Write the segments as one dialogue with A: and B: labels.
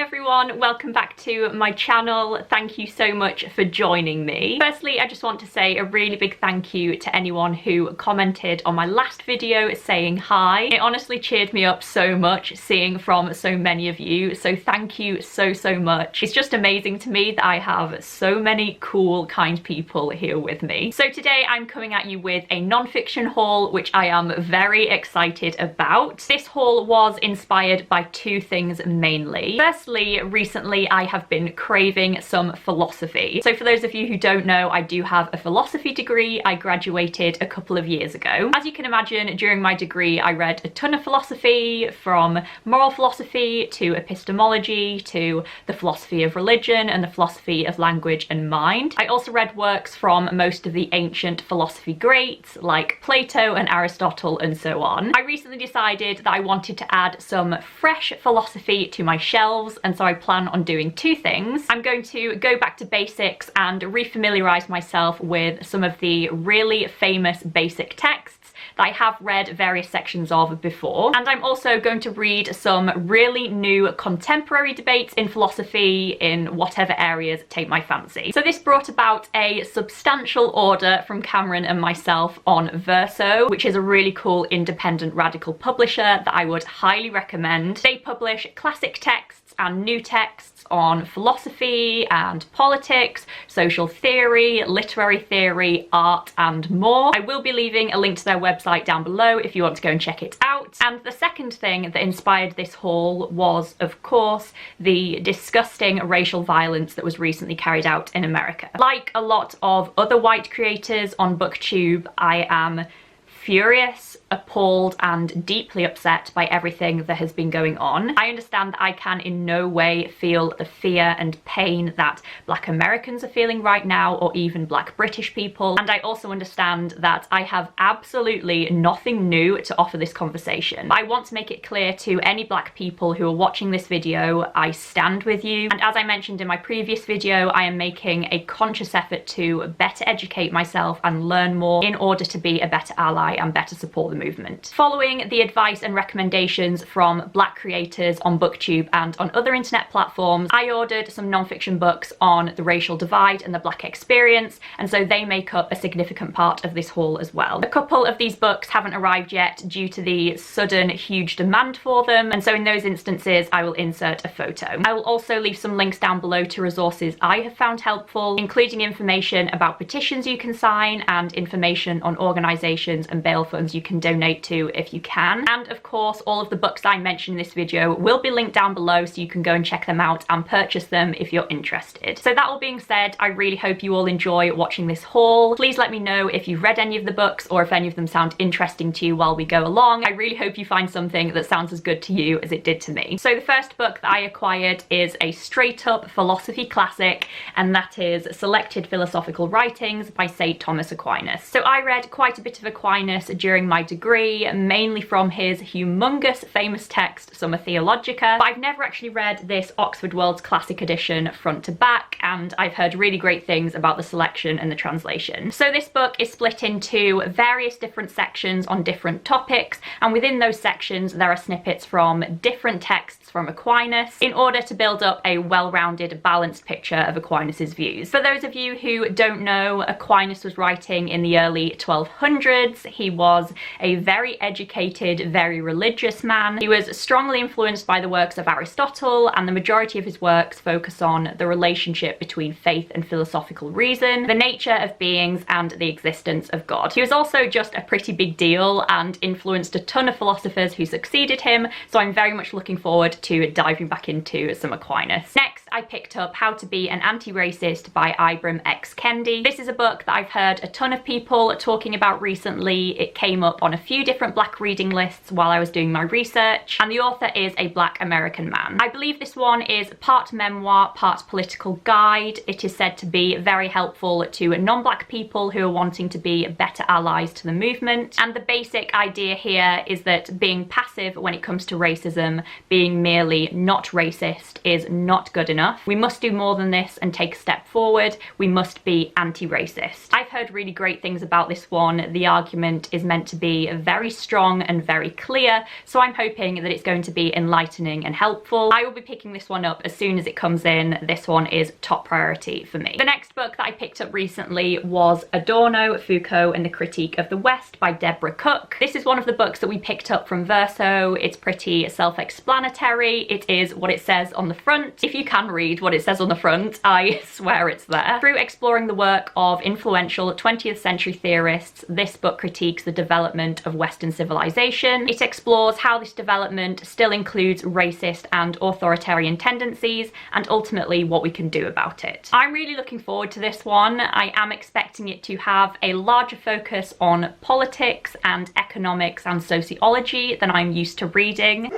A: everyone, welcome back to my channel. Thank you so much for joining me. Firstly, I just want to say a really big thank you to anyone who commented on my last video saying hi. It honestly cheered me up so much seeing from so many of you, so thank you so much. It's just amazing to me that I have so many cool, kind people here with me. So today I'm coming at you with a non-fiction haul, which I am very excited about. This haul was inspired by two things mainly. Firstly, recently I have been craving some philosophy. So for those of you who don't know, I do have a philosophy degree. I graduated a couple of years ago. As you can imagine, during my degree I read a ton of philosophy, from moral philosophy to epistemology to the philosophy of religion and the philosophy of language and mind. I also read works from most of the ancient philosophy greats like Plato and Aristotle and so on. I recently decided that I wanted to add some fresh philosophy to my shelves, and so I plan on doing two things. I'm going to go back to basics and refamiliarize myself with some of the really famous basic texts that I have read various sections of before, and I'm also going to read some really new contemporary debates in philosophy in whatever areas take my fancy. So this brought about a substantial order from Cameron and myself on Verso, which is a really cool independent radical publisher that I would highly recommend. They publish classic texts and new texts on philosophy and politics, social theory, literary theory, art and more. I will be leaving a link to their website down below if you want to go and check it out. And the second thing that inspired this haul was, of course, the disgusting racial violence that was recently carried out in America. Like a lot of other white creators on BookTube, I am furious, appalled and deeply upset by everything that has been going on. I understand that I can in no way feel the fear and pain that Black Americans are feeling right now, or even Black British people, and I also understand that I have absolutely nothing new to offer this conversation. I want to make it clear to any Black people who are watching this video, I stand with you, and as I mentioned in my previous video, I am making a conscious effort to better educate myself and learn more in order to be a better ally and better support the movement. Following the advice and recommendations from Black creators on BookTube and on other internet platforms, I ordered some non-fiction books on the racial divide and the Black experience, and so they make up a significant part of this haul as well. A couple of these books haven't arrived yet due to the sudden huge demand for them, and so in those instances I will insert a photo. I will also leave some links down below to resources I have found helpful, including information about petitions you can sign and information on organisations and bail funds you can donate to if you can. And of course, all of the books I mentioned in this video will be linked down below, so you can go and check them out and purchase them if you're interested. So that all being said, I really hope you all enjoy watching this haul. Please let me know if you've read any of the books or if any of them sound interesting to you while we go along. I really hope you find something that sounds as good to you as it did to me. So the first book that I acquired is a straight up philosophy classic, and that is Selected Philosophical Writings by St. Thomas Aquinas. So I read quite a bit of Aquinas during my degree, mainly from his humongous famous text Summa Theologica, but I've never actually read this Oxford World's Classic Edition front to back, and I've heard really great things about the selection and the translation. So this book is split into various different sections on different topics, and within those sections there are snippets from different texts from Aquinas in order to build up a well-rounded, balanced picture of Aquinas's views. For those of you who don't know, Aquinas was writing in the early 1200s. He was a very educated, very religious man. He was strongly influenced by the works of Aristotle, and the majority of his works focus on the relationship between faith and philosophical reason, the nature of beings, and the existence of God. He was also just a pretty big deal and influenced a ton of philosophers who succeeded him, so I'm very much looking forward to diving back into some Aquinas. Next, I picked up How to Be an Anti-Racist by Ibram X. Kendi. This is a book that I've heard a ton of people talking about recently. It came up on a few different Black reading lists while I was doing my research, and the author is a Black American man. I believe this one is part memoir, part political guide. It is said to be very helpful to non-Black people who are wanting to be better allies to the movement, and the basic idea here is that being passive when it comes to racism, being merely not racist, is not good enough. enough. We must do more than this and take a step forward. We must be anti-racist. I've heard really great things about this one. The argument is meant to be very strong and very clear, so I'm hoping that it's going to be enlightening and helpful. I will be picking this one up as soon as it comes in. This one is top priority for me. The next book that I picked up recently was Adorno, Foucault and the Critique of the West by Deborah Cook. This is one of the books that we picked up from Verso. It's pretty self-explanatory. It is what it says on the front. If you can read what it says on the front, I swear it's there. Through exploring the work of influential 20th century theorists, this book critiques the development of Western civilization. It explores how this development still includes racist and authoritarian tendencies and ultimately what we can do about it. I'm really looking forward to this one. I am expecting it to have a larger focus on politics and economics and sociology than I'm used to reading.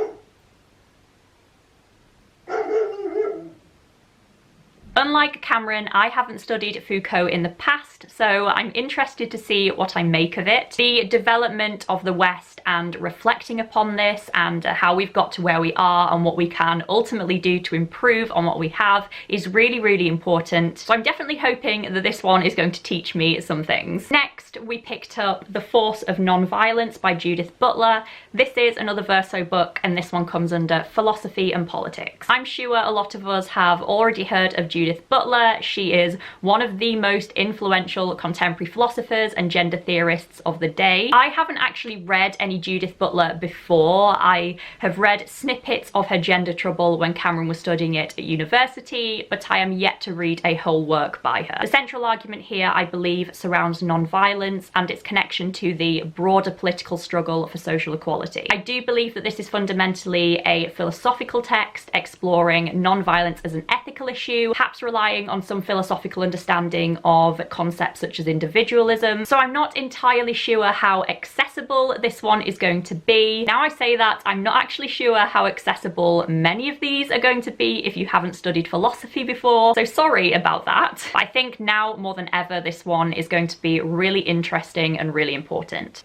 A: Unlike Cameron, I haven't studied Foucault in the past, so I'm interested to see what I make of it. The development of the West and reflecting upon this and how we've got to where we are and what we can ultimately do to improve on what we have is really, really important. So I'm definitely hoping that this one is going to teach me some things. Next, we picked up The Force of Nonviolence by Judith Butler. This is another Verso book, and this one comes under philosophy and politics. I'm sure a lot of us have already heard of Judith Butler. She is one of the most influential contemporary philosophers and gender theorists of the day. I haven't actually read any Judith Butler before. I have read snippets of her gender trouble when Cameron was studying it at university, but I am yet to read a whole work by her. The central argument here, I believe, surrounds non-violence and its connection to the broader political struggle for social equality. I do believe that this is fundamentally a philosophical text exploring non-violence as an ethical issue, perhaps relying on some philosophical understanding of concepts such as individualism. So I'm not entirely sure how accessible this one is going to be. Now I say that, I'm not actually sure how accessible many of these are going to be if you haven't studied philosophy before, so sorry about that. But I think now more than ever this one is going to be really interesting and really important.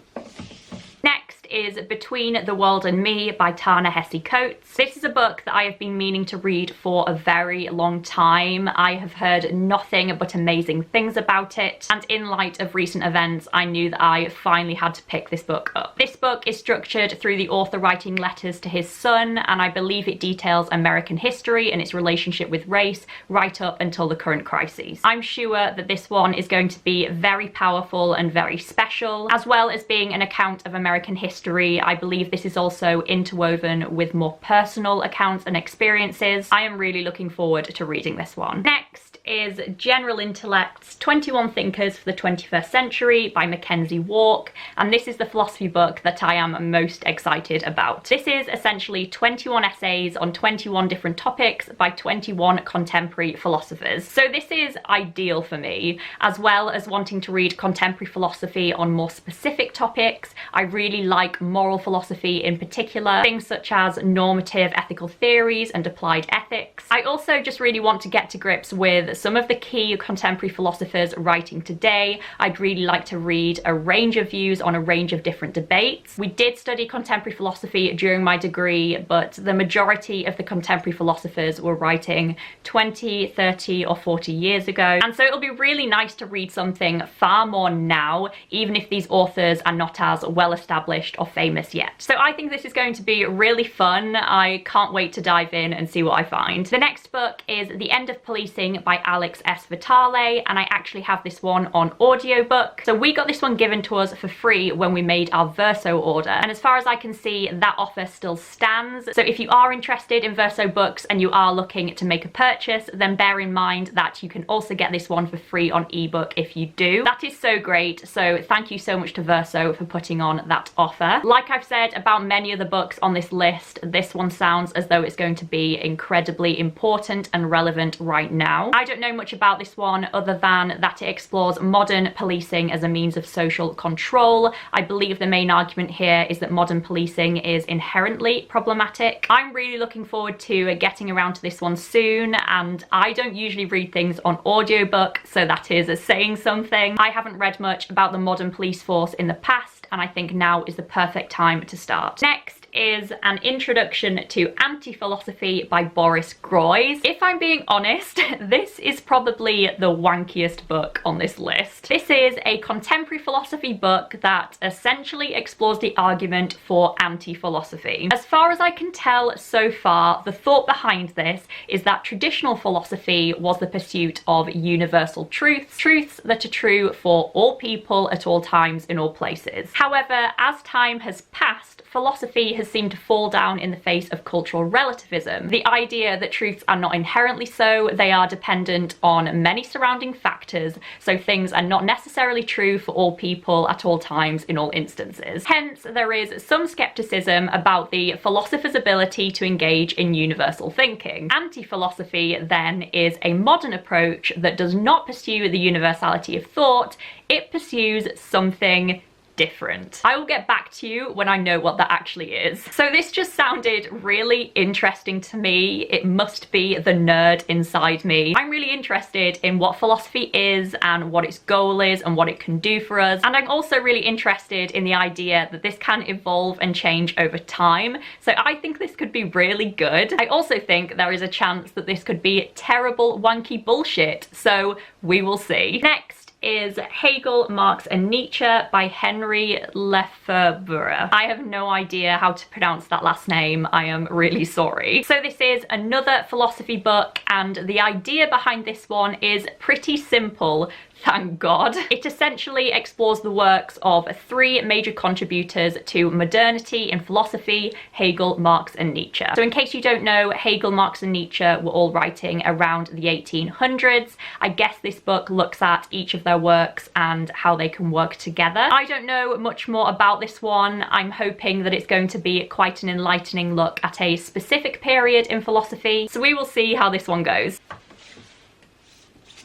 A: Next is Between the World and Me by Ta-Nahesi Coates. This is a book that I have been meaning to read for a very long time. I have heard nothing but amazing things about it, and in light of recent events I knew that I finally had to pick this book up. This book is structured through the author writing letters to his son, and I believe it details American history and its relationship with race right up until the current crises. I'm sure that this one is going to be very powerful and very special, as well as being an account of American history. I believe this is also interwoven with more personal accounts and experiences. I am really looking forward to reading this one. Next is General Intellects, 21 Thinkers for the 21st Century by Mackenzie Walk, and this is the philosophy book that I am most excited about. This is essentially 21 essays on 21 different topics by 21 contemporary philosophers. So this is ideal for me, as well as wanting to read contemporary philosophy on more specific topics. I really like moral philosophy in particular, things such as normative ethical theories and applied ethics. I also just really want to get to grips with some of the key contemporary philosophers writing today. I'd really like to read a range of views on a range of different debates. We did study contemporary philosophy during my degree, but the majority of the contemporary philosophers were writing 20, 30 or 40 years ago, and so it'll be really nice to read something far more now, even if these authors are not as well established or famous yet. So I think this is going to be really fun. I can't wait to dive in and see what I find. The next book is The End of Policing by Alex S. Vitale, and I actually have this one on audiobook. So we got this one given to us for free when we made our Verso order, and as far as I can see, that offer still stands. So if you are interested in Verso books and you are looking to make a purchase, then bear in mind that you can also get this one for free on ebook if you do. That is so great, so thank you so much to Verso for putting on that offer. Like I've said about many of the books on this list, this one sounds as though it's going to be incredibly important and relevant right now. I don't know much about this one other than that it explores modern policing as a means of social control. I believe the main argument here is that modern policing is inherently problematic. I'm really looking forward to getting around to this one soon, and I don't usually read things on audiobook, so that is saying something. I haven't read much about the modern police force in the past, and I think now is the perfect time to start. Next is An Introduction to Anti-Philosophy by Boris Groys. If I'm being honest, this is probably the wankiest book on this list. This is a contemporary philosophy book that essentially explores the argument for anti-philosophy. As far as I can tell so far, the thought behind this is that traditional philosophy was the pursuit of universal truths, truths that are true for all people at all times in all places. However, as time has passed, philosophy has seemed to fall down in the face of cultural relativism. The idea that truths are not inherently so, they are dependent on many surrounding factors, so things are not necessarily true for all people at all times in all instances. Hence, there is some skepticism about the philosopher's ability to engage in universal thinking. Anti-philosophy, then, is a modern approach that does not pursue the universality of thought, it pursues something different. I will get back to you when I know what that actually is. So this just sounded really interesting to me. It must be the nerd inside me. I'm really interested in what philosophy is and what its goal is and what it can do for us. And I'm also really interested in the idea that this can evolve and change over time. So I think this could be really good. I also think there is a chance that this could be terrible, wanky bullshit. So we will see. Next is Hegel, Marx and Nietzsche by Henry Lefebvre. I have no idea how to pronounce that last name. I am really sorry. So this is another philosophy book, and the idea behind this one is pretty simple. Thank God. It essentially explores the works of three major contributors to modernity in philosophy: Hegel, Marx and Nietzsche. So in case you don't know, Hegel, Marx and Nietzsche were all writing around the 1800s. I guess this book looks at each of their works and how they can work together. I don't know much more about this one. I'm hoping that it's going to be quite an enlightening look at a specific period in philosophy. So we will see how this one goes.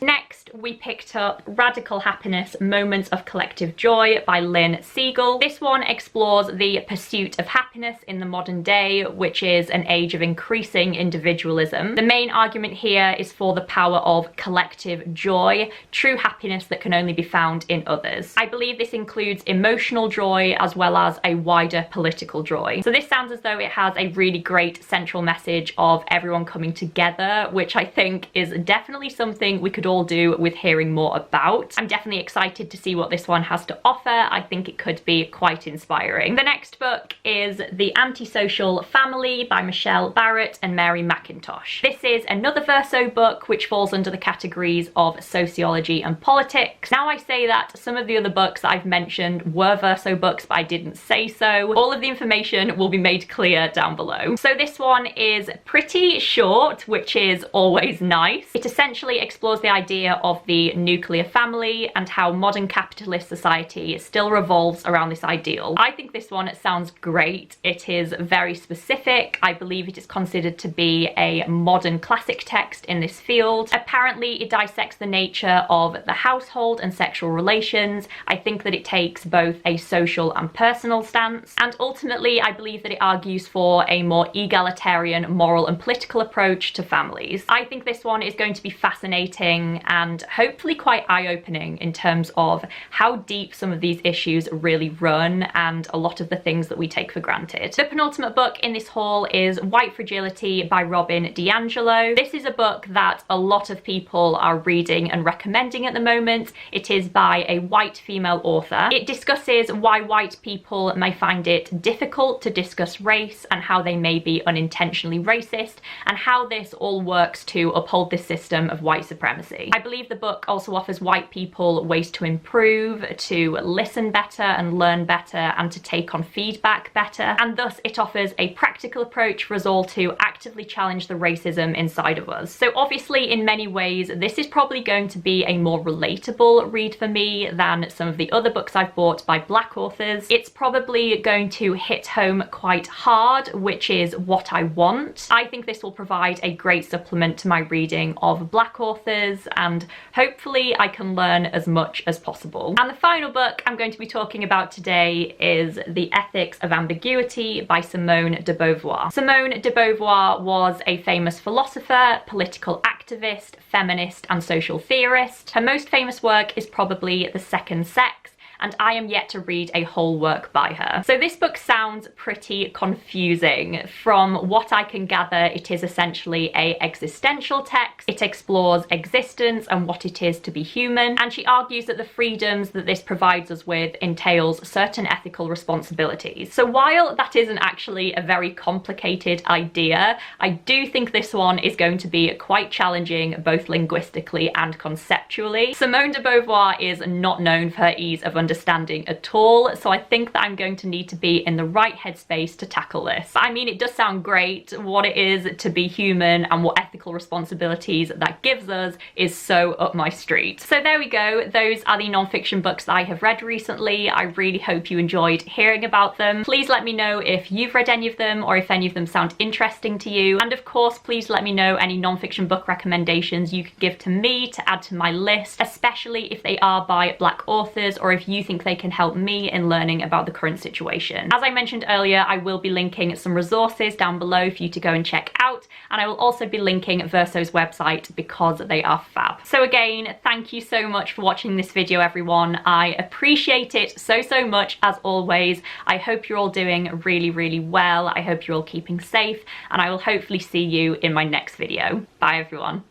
A: Next, we picked up Radical Happiness, Moments of Collective Joy by Lynn Siegel. This one explores the pursuit of happiness in the modern day, which is an age of increasing individualism. The main argument here is for the power of collective joy, true happiness that can only be found in others. I believe this includes emotional joy as well as a wider political joy. So this sounds as though it has a really great central message of everyone coming together, which I think is definitely something we could all do with hearing more about. I'm definitely excited to see what this one has to offer. I think it could be quite inspiring. The next book is The Antisocial Family by Michelle Barrett and Mary McIntosh. This is another verso book which falls under the categories of sociology and politics. Now I say that some of the other books that I've mentioned were verso books, but I didn't say so. All of the information will be made clear down below. So this one is pretty short, which is always nice. It essentially explores the idea of the nuclear family and how modern capitalist society still revolves around this ideal. I think this one sounds great. It is very specific. I believe it is considered to be a modern classic text in this field. Apparently it dissects the nature of the household and sexual relations. I think that it takes both a social and personal stance, and ultimately I believe that it argues for a more egalitarian moral and political approach to families. I think this one is going to be fascinating and hopefully quite eye-opening in terms of how deep some of these issues really run and a lot of the things that we take for granted. The penultimate book in this haul is White Fragility by Robin DiAngelo. This is a book that a lot of people are reading and recommending at the moment. It is by a white female author. It discusses why white people may find it difficult to discuss race and how they may be unintentionally racist and how this all works to uphold this system of white supremacy. I believe the book also offers white people ways to improve, to listen better and learn better, and to take on feedback better, and thus it offers a practical approach for us all to actively challenge the racism inside of us. So obviously in many ways this is probably going to be a more relatable read for me than some of the other books I've bought by black authors. It's probably going to hit home quite hard, which is what I want. I think this will provide a great supplement to my reading of black authors, and hopefully I can learn as much as possible. And the final book I'm going to be talking about today is The Ethics of Ambiguity by Simone de Beauvoir. Simone de Beauvoir was a famous philosopher, political activist, feminist and social theorist. Her most famous work is probably The Second Sex, and I am yet to read a whole work by her. So this book sounds pretty confusing. From what I can gather, it is essentially an existential text. It explores existence and what it is to be human, and she argues that the freedoms that this provides us with entails certain ethical responsibilities. So while that isn't actually a very complicated idea, I do think this one is going to be quite challenging both linguistically and conceptually. Simone de Beauvoir is not known for her ease of understanding at all, so I think that I'm going to need to be in the right headspace to tackle this. But I mean, it does sound great. What it is to be human and what ethical responsibilities that gives us is so up my street. So there we go. Those are the non-fiction books that I have read recently. I really hope you enjoyed hearing about them. Please let me know if you've read any of them or if any of them sound interesting to you. And of course, please let me know any non-fiction book recommendations you could give to me to add to my list, especially if they are by Black authors or if you think they can help me in learning about the current situation. As I mentioned earlier, I will be linking some resources down below for you to go and check out, and I will also be linking Verso's website because they are fab. So again, thank you so much for watching this video, everyone. I appreciate it so much as always. I hope you're all doing really well. I hope you're all keeping safe, and I will hopefully see you in my next video. Bye everyone.